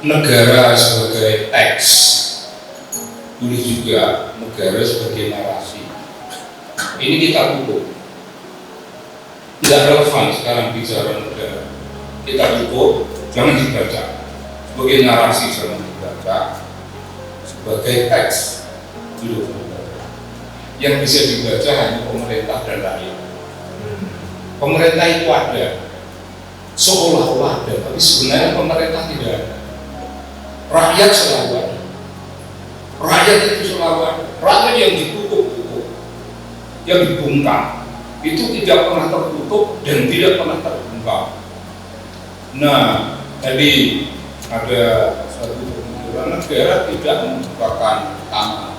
negara sebagai teks, boleh juga negara sebagai narasi. Ini kita tutup. Tidak relevan sekarang bicara negara. Kita tutup, jangan dibaca sebagai narasi, jangan dibaca sebagai teks. Yang bisa dibaca hanya pemerintah dan rakyat. Pemerintah itu ada, seolah-olah ada, tapi sebenarnya pemerintah tidak ada. Rakyat selalu ada. Rakyat itu selalu ada. Rakyat yang ditutup-tutup, yang dibungkam, itu tidak pernah tertutup dan tidak pernah terbungkam. Nah, tadi ada satu pemikiran negara tidak membukakan tanah.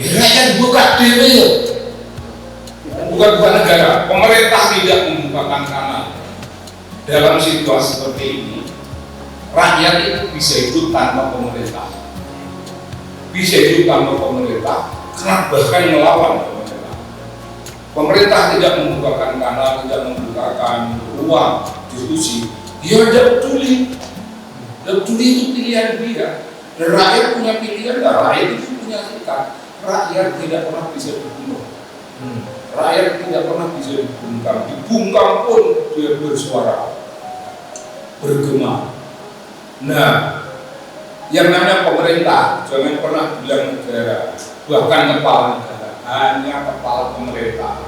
Rakyat buka diri, bukan negara. Pemerintah tidak membukakan tanah. Dalam situasi seperti ini, rakyat itu bisa hidup tanpa pemerintah, bisa hidup tanpa pemerintah, karena bahkan melawan pemerintah. Pemerintah tidak membukakan tanah, tidak membukakan ruang diskusi. Dia tidak peduli. Tidak peduli itu pilihan dia. Dan rakyat punya pilihan, dan rakyat itu punya sikap. Rakyat tidak pernah bisa dibunuh. Rakyat tidak pernah bisa dibungkam. Dibungkam pun dia bersuara, bergema. Nah, yang namanya pemerintah jangan pernah bilang negara, bahkan kepala negara, hanya kepala pemerintah.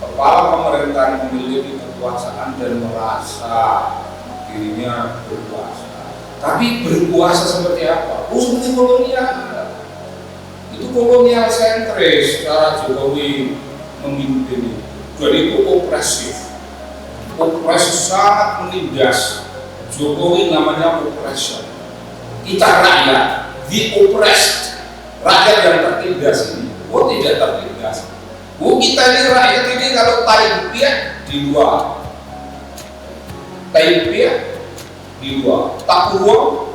Kepala pemerintahan memiliki kekuasaan dan merasa dirinya berkuasa. Tapi berkuasa seperti apa? Oh, seperti kolonial. Itu kolonial sentris cara Jokowi memimpin. Jadi itu opresif. Opresif sangat menindas. Jokowi namanya oppression. Kita rakyat di oppressed. Rakyat yang tertindas ini. Oh, tidak tertindas. Oh, kita ini rakyat ini kalau Taipei di luar. Taipei di luar. Takuwo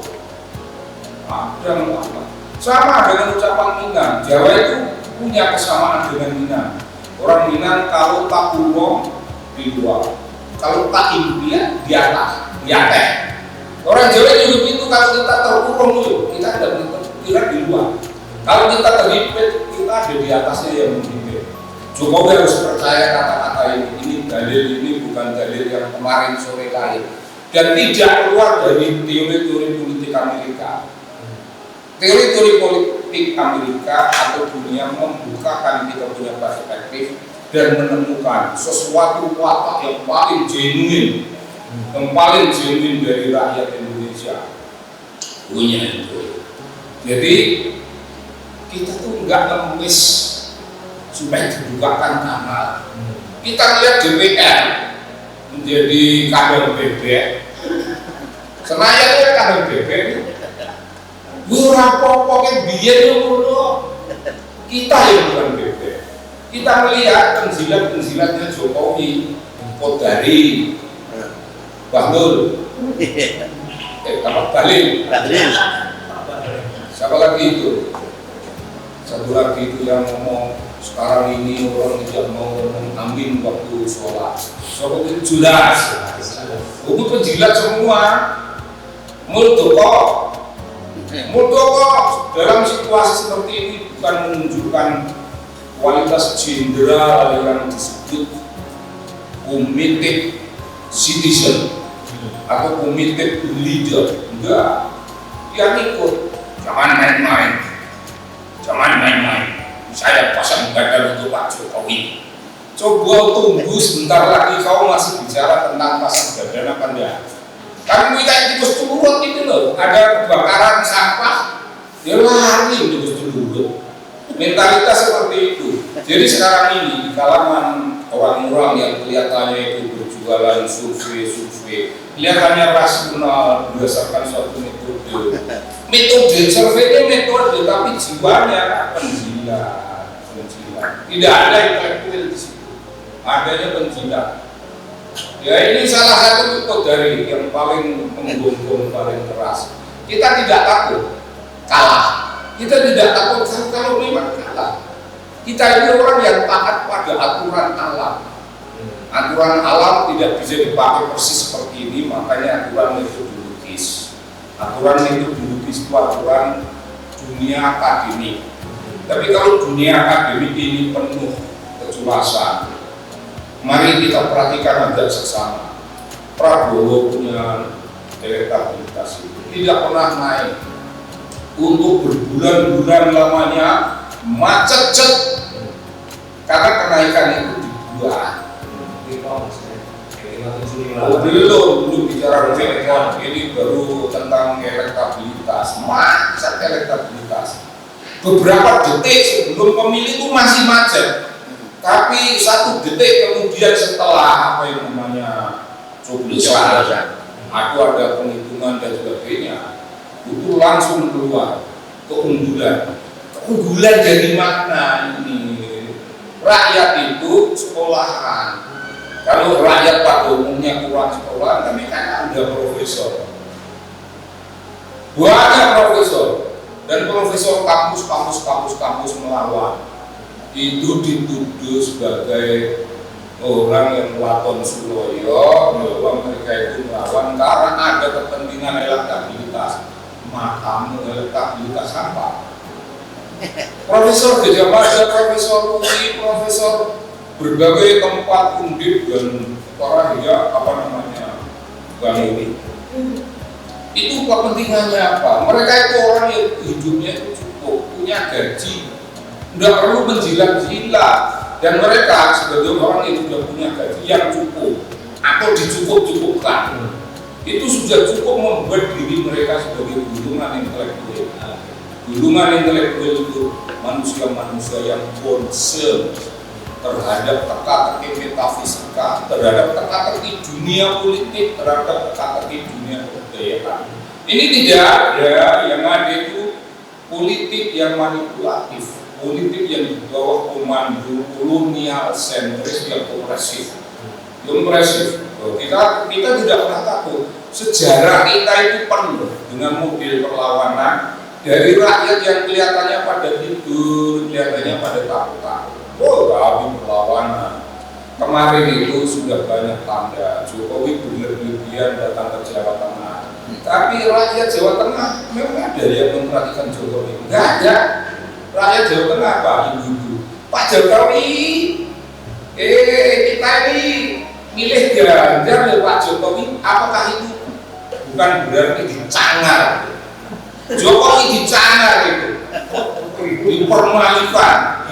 ada apa? Sama dengan ucapan Minang. Jawa itu punya kesamaan dengan Minang. Orang Minang kalau Takuwo di luar, kalau Taipei di atas, di atas. Orang Jawa juga begitu, kalau kita terkurung itu, kita tidak berkira di luar. Kalau kita terhimpit, kita ada di atasnya yang menghimpit. Jokowi harus percaya kata-kata ini dalil ini bukan dalil yang kemarin sore kali, dan tidak keluar dari teori-teori politik Amerika. Teori-teori politik Amerika atau dunia membukakan kita punya perspektif dan menemukan sesuatu watak yang paling genuine, yang paling genuine dari rakyat Indonesia punya itu. Jadi kita tuh nggak ngemis supaya dibukakan tanah. Kita lihat DPR menjadi kandang bebek. Senayan itu kandang bebek. Ora apa-apa biyen ngono. Kita yang bukan bebek. Kita melihat penjilat-penjilatnya Jokowi, Kodari, Bahlul, Balil. Siapa lagi itu? Satu lagi itu yang ngomong sekarang ini orang tidak mau mengambil waktu sholat. Sholat itu jelas. Itu penjilat semua. Muldoko dalam situasi seperti ini bukan menunjukkan kualitas jenderal yang disebut committed citizen atau committed leader. Enggak, dia ikut. Jangan main-main. Saya pasang badan untuk Pak Jokowi. Coba tunggu sebentar lagi, kau masih bicara tentang pasang badan apa enggak? Kan kita tikus turut itu loh, ada kebakaran sampah, dia lari tikus turut. Mentalitas seperti itu. Jadi sekarang ini di kalangan orang-orang yang kelihatannya itu berjualan survei, kelihatannya rasional berdasarkan suatu metode. Metode surveinya metode, tapi jiwanya penjilat. Tidak ada intelektual di situ, adanya penjilat. Ya, ini salah satu bentuk dari yang paling menggonggong, paling keras. Kita tidak takut kalah. Kita tidak takut kalau memang kalah. Kita ini orang yang taat pada aturan alam. Aturan alam tidak bisa dipakai persis seperti ini, makanya aturan metodologi Aturan itu dulu itu aturan dunia akademik. Tapi kalau dunia akademik ini penuh keculasan, mari kita perhatikan aja sesama. Prabowo punya elektabilitas itu tidak pernah naik untuk berbulan-bulan lamanya, macet karena kenaikan itu dibuat. Belum bicara elektabilitas, ini baru tentang elektabilitas, macet elektabilitas. Beberapa detik sebelum pemilu itu masih macet, tapi 1 detik kemudian setelah apa yang namanya coblosan, aku ada penghitungan dan sebagainya, itu langsung keluar keunggulan. Keunggulan dari mana ini? Rakyat itu sekolahan. Kalau rakyat pada umumnya kurang sekolah, tapi kan ada profesor, banyak profesor, dan profesor kampus melawan itu dituduh sebagai orang yang melakukan Suloyo bahwa mereka itu melawan karena ada kepentingan elektabilitas. Makamu elektabilitas apa? Profesor Gajah Mada, profesor UI, profesor berbagai tempat undip dan orang ya apa namanya ini itu kepentingannya apa? Mereka itu orang yang hidupnya itu cukup, punya gaji, tidak perlu menjilat-jilat, dan mereka sebagai orang yang sudah punya gaji yang cukup atau dicukup-cukupkan, itu sudah cukup membuat diri mereka sebagai gulungan intelektual. Gulungan intelektual itu manusia-manusia yang concern terhadap teka-teki metafisika, terhadap teka-teki dunia politik, terhadap teka-teki dunia kebudayaan. Ini tidak ada, yang ada itu politik yang manipulatif, politik yang di bawah komando kolonial sentris yang opresif. Kita tidak pernah takut. Sejarah kita itu penuh dengan model perlawanan dari rakyat yang kelihatannya pada tidur, kelihatannya pada takut. Oh, tapi perlawanan. Kemarin itu sudah banyak tanda Jokowi berlebihan datang ke Jawa Tengah. Tapi rakyat Jawa Tengah memang ada yang memperhatikan Jokowi. Enggak ada. Rakyat Jawa Tengah apa? Ibu-ibu. Pak Jokowi, kita ini milih Ganjar ya Pak Jokowi. Apakah itu bukan berarti dicangar? Jokowi dicangar itu.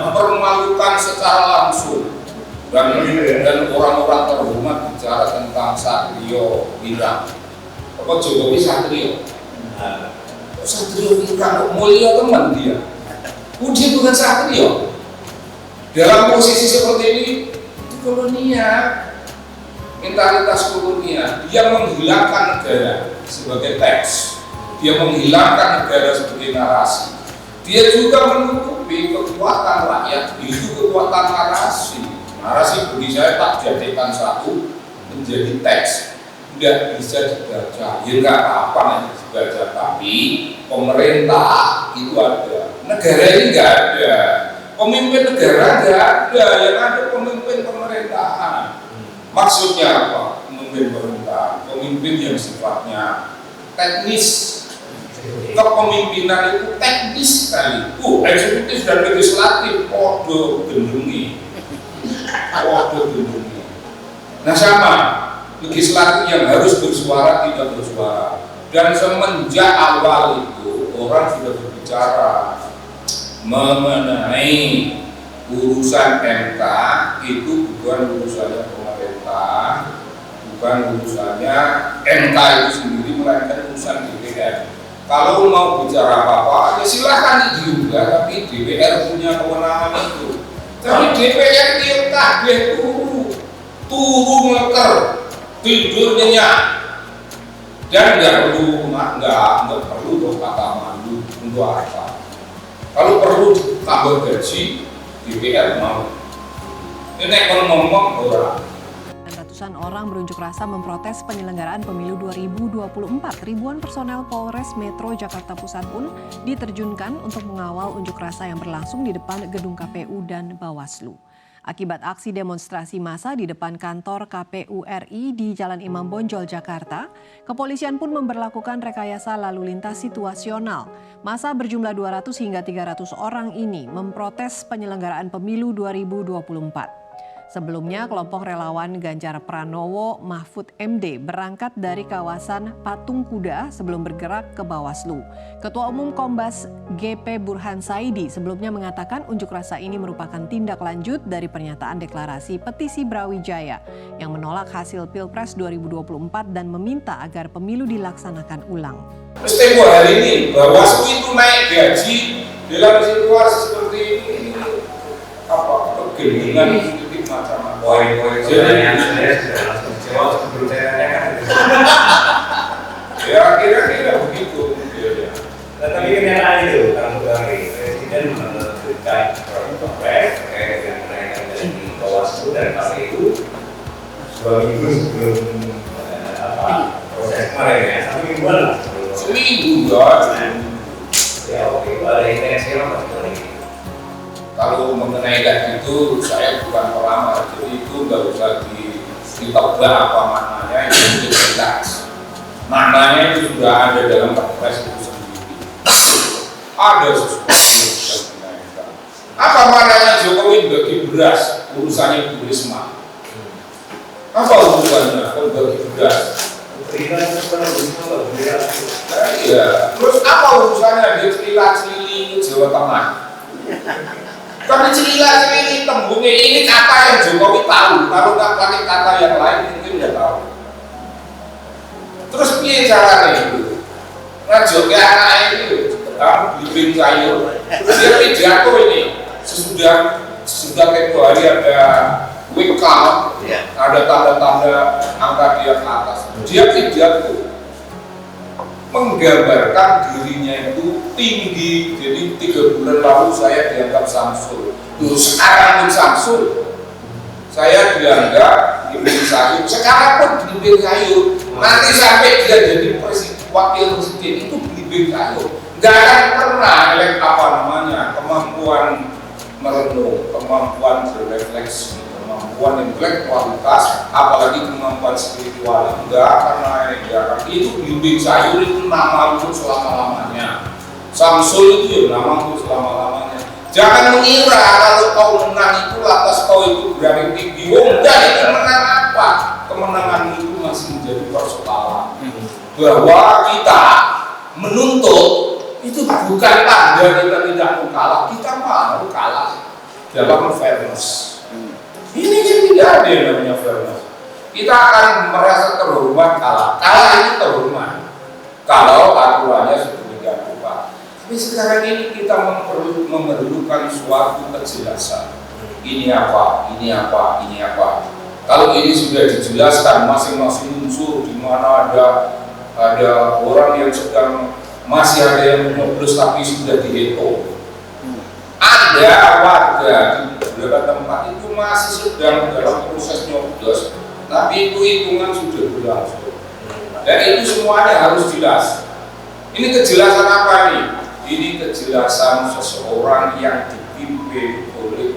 dipermalukan secara langsung, dan orang-orang terhormat bicara tentang Satrio Wirang. Apa Jokowi Satrio? Satrio Wirang kok mulia teman dia. Dia bukan Satrio. Dalam posisi seperti ini, itu kolonial, mentalitas kolonial. Dia menghilangkan negara sebagai teks, dia menghilangkan negara sebagai narasi. Dia juga menutupi kekuatan rakyat, itu kekuatan narasi. Narasi bagi saya tak jadikan satu menjadi teks, tidak bisa dibaca. Ya nggak apa-apa nanti dibaca, tapi pemerintah itu ada, negara ini nggak ada, pemimpin negara nggak ada, yang ada pemimpin pemerintahan. Maksudnya apa? Pemimpin pemerintahan, pemimpin yang sifatnya teknis. Kepemimpinan itu teknis sekali. Eksekutif dan legislatif podo gendungi. Nah sama, legislatif yang harus bersuara tidak bersuara. Dan semenjak awal itu orang sudah berbicara mengenai urusan MK itu bukan urusannya pemerintah, bukan urusannya MK itu sendiri, melainkan urusan DPR. Kalau mau bicara apa-apa, ya silahkan diunggah, tapi DPR punya kewenangan itu. Tapi DPR dia kabeh turu ngeker, tidur nyenyak, dan nggak perlu dong kata malu untuk apa. Kalau perlu tambah gaji, DPR mau. Ini kalau ngomong orang. Ratusan orang berunjuk rasa memprotes penyelenggaraan pemilu 2024. Ribuan personel Polres Metro Jakarta Pusat pun diterjunkan untuk mengawal unjuk rasa yang berlangsung di depan gedung KPU dan Bawaslu. Akibat aksi demonstrasi massa di depan kantor KPU RI di Jalan Imam Bonjol, Jakarta, kepolisian pun memberlakukan rekayasa lalu lintas situasional. Massa berjumlah 200 hingga 300 orang ini memprotes penyelenggaraan pemilu 2024. Sebelumnya, kelompok relawan Ganjar Pranowo Mahfud MD berangkat dari kawasan Patung Kuda sebelum bergerak ke Bawaslu. Ketua Umum Kombas GP Burhan Saidi sebelumnya mengatakan unjuk rasa ini merupakan tindak lanjut dari pernyataan deklarasi petisi Brawijaya yang menolak hasil Pilpres 2024 dan meminta agar pemilu dilaksanakan ulang. Tempo hari ini Bawaslu itu naik gaji dalam situasi seperti ini apa kegeningan macam poin-poin saya sudah langsung jawab sebelum saya tanyakan. Ya kira-kira begitu. Tetapi kenyataan itu Kang Bari, Presiden memberikan Kongres terkait dengan kenaikan dari Bawaslu dan KPU 2 minggu sebelum proses kemarin ya, 1 mingguan lah. Seminggu ya. Ya oke, ada intensi apa sebenarnya? Kalau mengenai itu saya bukan pelamar, jadi itu nggak usah ditebak apa maknanya, itu jelas. Maknanya itu sudah ada dalam Perpres itu sendiri. Ada sesuatu yang dinaikkan. Apa maknanya Jokowi bagi beras urusannya Bu Risma? Apa urusannya kalau bagi beras? Iya. Terus apa urusannya dia celila-celili Jawa Tengah? Tapi celila-celili tembungnya ini kata yang Jokowi tahu, kalau nggak pakai kata yang lain mungkin nggak tahu. Terus piye caranya itu? Ngajoknya anak itu, kamu bikin sayur. Dia pidato ini sesudah tempo hari ada quick count, ada tanda-tanda angka dia ke atas. Dia pidato menggambarkan dirinya itu tinggi, jadi 3 bulan lalu saya dianggap Samsul. Terus sekarang pun Samsul, saya dianggap diberi sayur. Sekarang pun diberi sayur. Nanti sampai dia jadi wakil presiden itu diberi sayur. Nggak akan pernah kemampuan merenung, kemampuan berefleksi, kemampuan intelektualitas, apalagi kemampuan spiritual. Enggak, karena itu bimbing sayur itu nama untuk selama-lamanya. Samsul itu ya nama untuk selama-lamanya. Jangan mengira kalau kau menang itu lantas kau itu berani tinggi. Enggak, itu menang apa? Kemenangan itu masih menjadi persoalan. Bahwa kita menuntut itu bukan tanda kita tidak mau kalah. Kita mau kalah dalam fairness. Ini kan tidak ada yang namanya fairness. Kita akan merasa terhormat kalah itu terhormat kalau aturannya sedemikian rupa. Tapi sekarang ini kita memerlukan suatu kejelasan. Ini apa, ini apa, ini apa. Kalau ini sudah dijelaskan masing-masing unsur di mana ada orang yang sedang masih ada yang nyoblos tapi sudah dihitung. Ada warga di beberapa tempat itu masih sedang dalam proses nyoblos, tapi itu hitungan sudah berlangsung. Dan itu semuanya harus jelas. Ini kejelasan apa nih? Ini kejelasan seseorang yang dipimpin oleh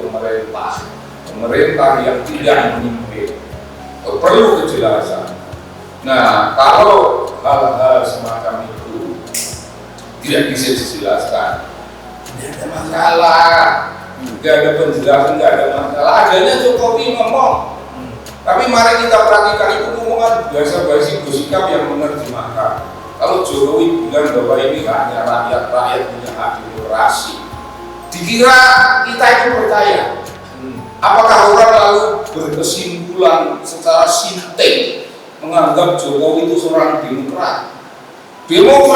pemerintah yang tidak memimpin. Perlu kejelasan. Nah, kalau hal-hal semacam itu tidak bisa dijelaskan, tidak ada masalah, tidak ada penjelasan, tidak ada masalah. Adanya Jokowi ngomong, tapi mari kita perhatikan itu ngomongan basa-basi sikap yang menerjemahkan. Kalau Jokowi bilang bahwa ini hanya rakyat punya hak demokrasi, dikira kita itu percaya. Apakah orang lalu berkesimpulan secara sinting menganggap Jokowi itu seorang demokrat? Oh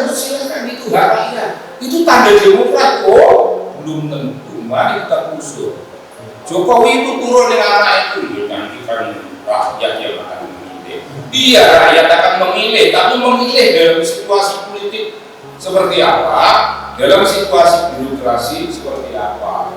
silakan, itu hak rakyat. Itu tanda demokrat. Oh belum tentu. Mari kita usul. Jokowi itu turun dengan anak itu, nanti kan rakyat yang akan memilih. Iya, rakyat akan memilih, tapi memilih dalam situasi politik seperti apa, dalam situasi birokrasi seperti apa.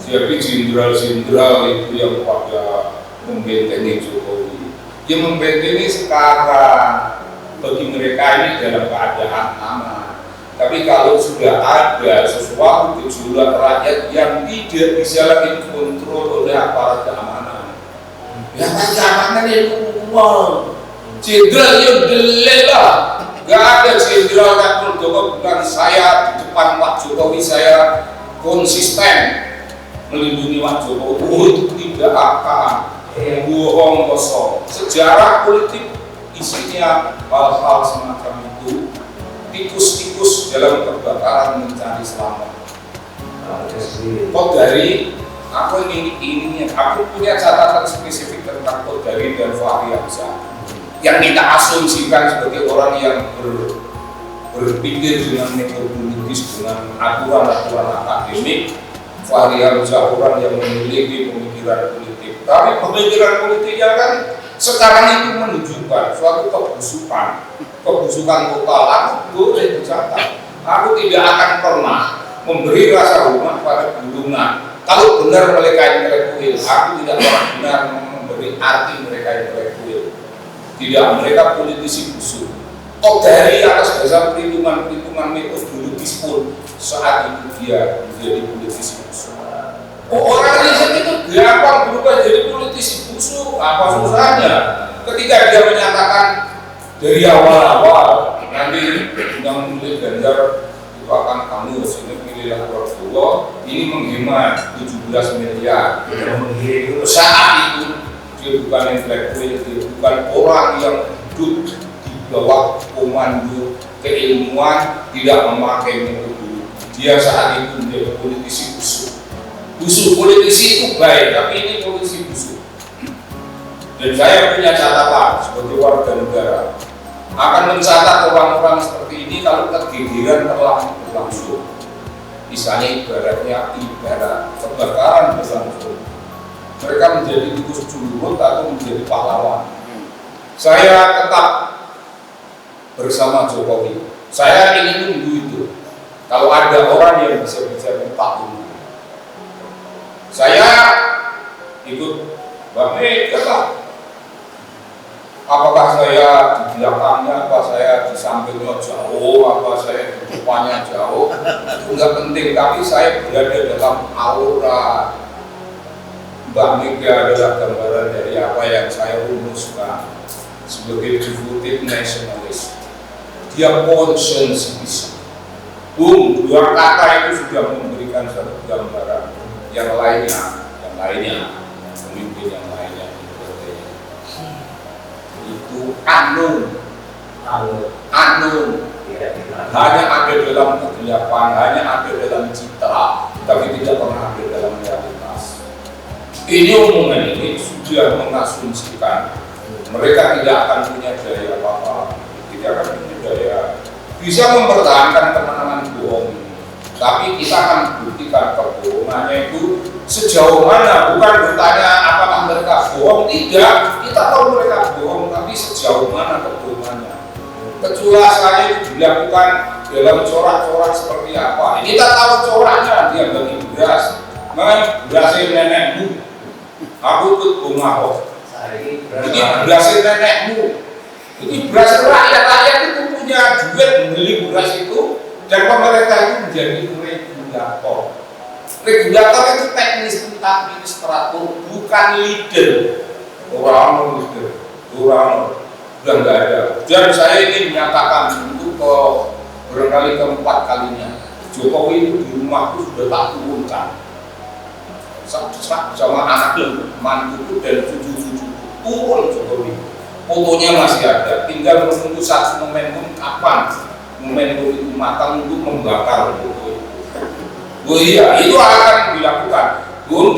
Jadi jenderal-jenderal itu yang pada membentengi Jokowi, yang membentengi sekarang bagi mereka ini dalam keadaan aman. Tapi kalau sudah ada sesuatu gejolak rakyat yang tidak bisa lagi dikontrol oleh aparat keamanan, ya keamanan itu umum. Jenderal yang delay lah, gak ada jenderal yang Muldoko, bukan saya di depan Pak Jokowi saya konsisten melindungi Pak Jokowi. Itu tidak akan bohong kosong. Sejarah politik isinya hal-hal semacam itu. Tikus-tikus dalam kebakaran mencari selamat. Kodari, aku punya catatan spesifik tentang Kodari dan Fahri Hamzah yang kita asumsikan sebagai orang yang berpikir dengan metodologis, dengan aturan-aturan akademik. Fahri Hamzah orang yang memiliki pemikiran politik, tapi pemikiran politiknya kan sekarang itu menunjukkan suatu kebusukan total. Aku boleh berkata, aku tidak akan pernah memberi rasa hormat pada golongan. Kalau benar mereka intelektual, aku tidak pernah benar memberi arti mereka intelektual. Tidak, mereka politisi busuk. Dari atas dasar perhitungan metodologis pun saat itu dia menjadi politisi busuk. Orang riset itu gampang berubah jadi politisi busuk, apa susahnya? Ketika dia menyatakan dari awal-awal nanti yang memilih Ganjar itu akan kamu sini pilihlah Prabowo, ini menghemat 17 miliar. Saat itu dia bukan intelektual, dia bukan orang yang hidup di bawah komando keilmuan, tidak memakai metode. Dia saat itu menjadi politisi busuk. Busuk politisi itu baik, tapi ini politisi busuk. Dan saya punya catatan sebagai warga negara akan mencatat orang-orang seperti ini kalau kegigiran telah berlangsung. Misalnya ibarat kebakaran berlangsung, mereka menjadi tikus curut atau menjadi pahlawan. Saya tetap bersama Jokowi. Saya ingin tunggu itu. Kalau ada orang yang bisa bicara tak tunggu. Saya ikut Mbak Mega lah. Apakah saya di belakangnya, apa saya di sampingnya jauh, apa saya di depannya jauh, itu enggak penting. Tapi saya berada dalam aura. Mbak Mega adalah gambaran dari apa yang saya rumuskan sebagai devoted nationalist. Dia conscience bisa. Dua kata itu sudah memberikan satu gambaran. Yang lainnya, pemimpin yang lainnya itu anun, hanya ada dalam kegelapan, hanya ada dalam citra, tapi tidak pernah ada dalam realitas. Ini omongan ini sudah mengasumsikan mereka tidak akan punya daya apa-apa, tidak akan punya daya bisa mempertahankan kemenangan bohong ini. Tapi kita akan buktikan kebohongannya itu sejauh mana, bukan bertanya apakah mereka bohong, tidak, kita tahu mereka bohong, tapi sejauh mana kebohongannya. Keculasannya itu dilakukan dalam corak-corak seperti apa. Kita tahu coraknya, dia bagi beras, berasnya nenekmu, aku ikut Bumahok, ini berasnya nenekmu, ini beras rakyat itu punya duit membeli beras itu. Dan pemerintah itu menjadi regulator. Regulator itu teknis administrator, bukan leader. Orang leader, orang sudah nggak ada. Dan saya ingin menyatakan untuk barangkali keempat kalinya, Jokowi itu di rumahku sudah tak turunkan. Sama anaknya, mantuku dan cucu-cucu turun Jokowi. Fotonya masih ada. Tinggal menunggu satu momentum kapan. Momentum itu matang untuk membakar foto itu. Oh iya, itu akan dilakukan.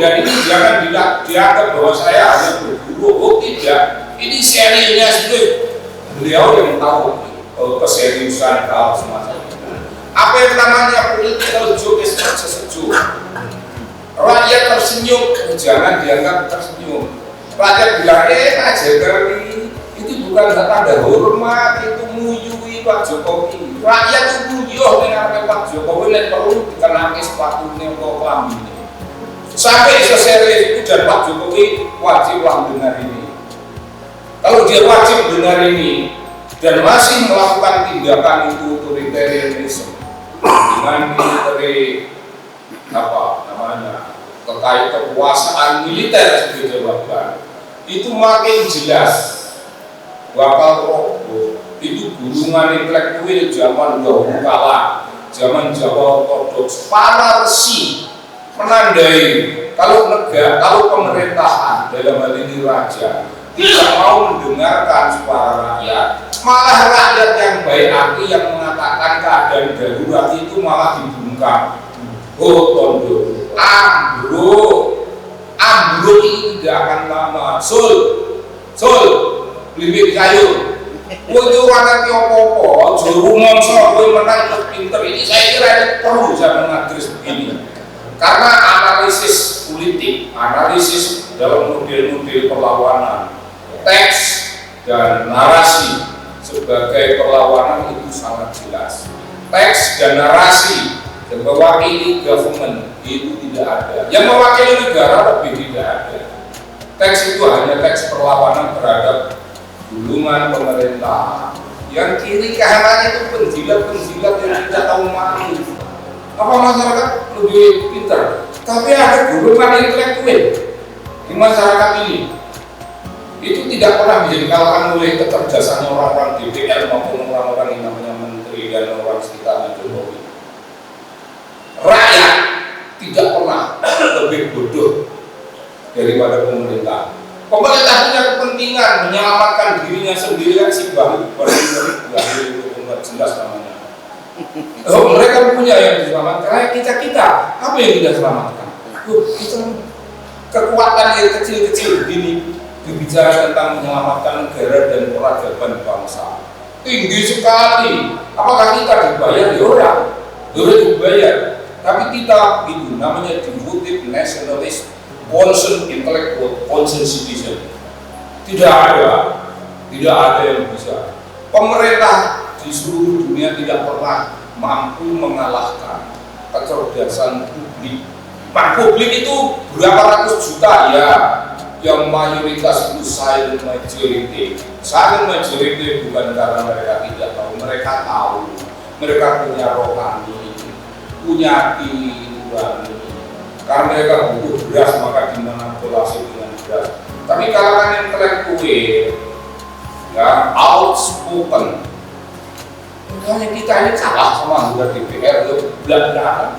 Dan ini jangan dianggap bahwa saya hanya berburu. Oh tidak, ini serinya sudah beliau yang tahu keseriusan hal semacam itu. Apa yang namanya political joke is sesejuk. Rakyat tersenyum, jangan dianggap tersenyum. Rakyat bilang aja kali itu bukan tanda hormat, itu muyui Pak Jokowi. Rakyat itu yo dengan Pak Jokowi nek perlu dikenangi sepatunya kok klambi. Sampai seserius itu dan Pak Jokowi wajib mendengar ini. Kalau dia wajib mendengar ini dan masih melakukan tindakan itu otoritarianisme, dengan military apa namanya terkait kekuasaan militer sebagai jawaban itu makin jelas bakal roboh. Itu gulungan intelektual zaman dahulu kala, zaman Jawa Ortodoks, para resi menandai kalau pemerintahan dalam hal ini raja tidak mau mendengarkan suara rakyat, malah rakyat yang baik hati yang mengatakan keadaan darurat itu malah dibungkam. Oh tondo, ambruk itu tidak akan lama. Sul, beli kayu. Kowe ora ngerti apa-apa, aja rumangsa kowe menang terus pinter. Ini saya kira ini perlu zaman ngadres begini. Karena analisis politik, analisis dalam model-model perlawanan, teks dan narasi sebagai perlawanan itu sangat jelas. Teks dan narasi yang mewakili government itu tidak ada. Yang mewakili negara lebih tidak ada. Teks itu hanya teks perlawanan terhadap gulungan pemerintah. Yang kiri kanannya itu penjilat-penjilat yang tidak tahu malu. Apa masyarakat lebih pintar? Tapi ada gulungan intelektual di masyarakat ini. Itu tidak pernah bisa dikalahkan oleh kecerdasan orang-orang DPR maupun orang-orang yang namanya menteri dan orang sekitarnya Jokowi. Rakyat tidak pernah lebih bodoh daripada pemerintah. Pemerintah punya kepentingan menyelamatkan dirinya sendiri kan si baru jelas namanya. Oh, mereka punya yang diselamatkan. Kita apa yang kita selamatkan? Kita kekuatan yang kecil-kecil begini berbicara tentang menyelamatkan negara dan peradaban bangsa tinggi sekali. Apakah kita dibayar? Ya orang dibayar. Tapi kita itu namanya devoted nationalist, concern intellectual, concern citizen. Tidak ada yang bisa. Pemerintah di seluruh dunia tidak pernah mampu mengalahkan kecerdasan publik. Publik itu berapa ratus juta ya, yang mayoritas itu silent majority. Silent majority bukan karena mereka tidak tahu, mereka tahu. Mereka punya rohani, punya nurani. Karena mereka butuh beras maka dimanipulasi dengan beras. Tapi kalangan intelektual yang outspoken, makanya kita ini kalah sama anggota DPR itu belak-belakan.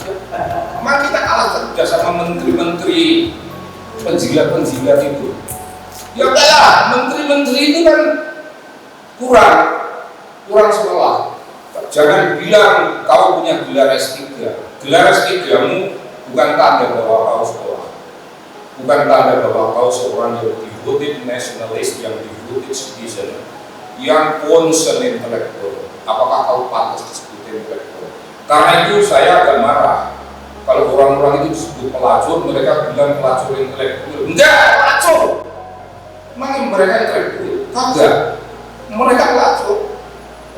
Memang kita kalah kerja sama menteri-menteri penjilat-penjilat itu. Ya kalah, menteri-menteri itu kan kurang sekolah. Jangan bilang kau punya gelar S3. Gelar S3-mu bukan tanda bahwa kau sekolah, bukan tanda bahwa kau seorang yang devoted nationalist, yang devoted citizen, yang concern intelektual. Apakah kau pantas disebut intelektual? Karena itu saya agak marah kalau orang-orang itu disebut pelacur, mereka bilang pelacur intelektual. Enggak, pelacur. Emang mereka intelektual? Kagak. Mereka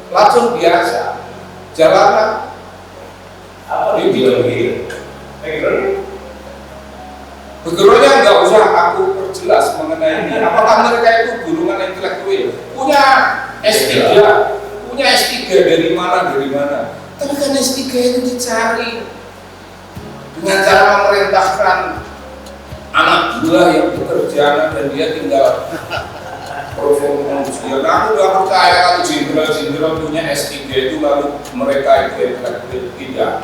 pelacur biasa. Jalanan. Apa dia bilang begini? Backgroundnya nggak usah aku perjelas mengenai ini. Apakah mereka itu gulungan intelektual? Punya S3, dari mana? Tapi kan S3 itu dicari dengan cara memerintahkan anak buah yang bekerja dan dia tinggal profesional. Aku udah percaya kalau jenderal punya S3 itu lalu mereka itu intelektual.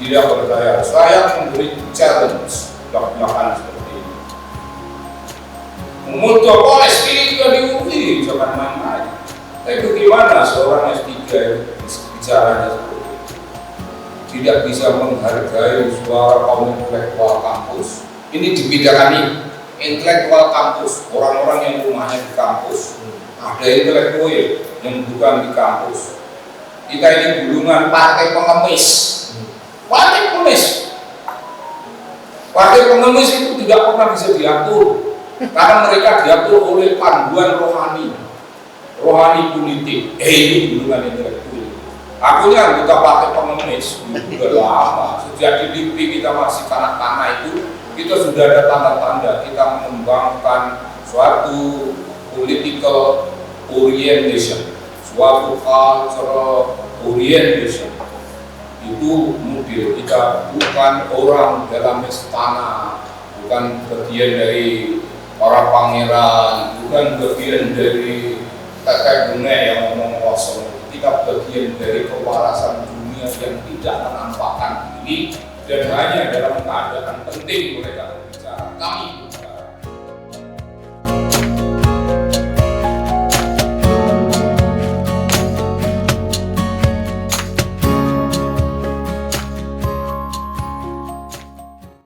Tidak percaya. Saya memberi challenge belak-belakan seperti ini. Muldoko S3 juga diuji, jangan main-main. Tapi bagaimana seorang S3 bicaranya seperti itu? Tidak bisa menghargai suara kaum intelektual kampus. Ini dibedakan intelektual kampus, orang-orang yang rumahnya di kampus. Ada intelektual yang bukan di kampus. Kita ini gulungan partai pengemis. Partai pengemis itu tidak pernah bisa diatur karena mereka diatur oleh panduan rohani politik. Ini gulungan intelektual. Aku ini anggota partai pengemis sudah lama. Sejak di LIPI kita masih kanak-kanak itu, kita sudah ada tanda-tanda kita mengembangkan suatu political orientation, suatu cultural orientation. itu model kita bukan orang dalam istana, bukan bagian dari para pangeran, bukan bagian dari kakek nenek yang ngomong kosong. Kita bagian dari kewarasan dunia yang tidak menampakkan diri dan hanya dalam keadaan penting mereka berbicara. Kami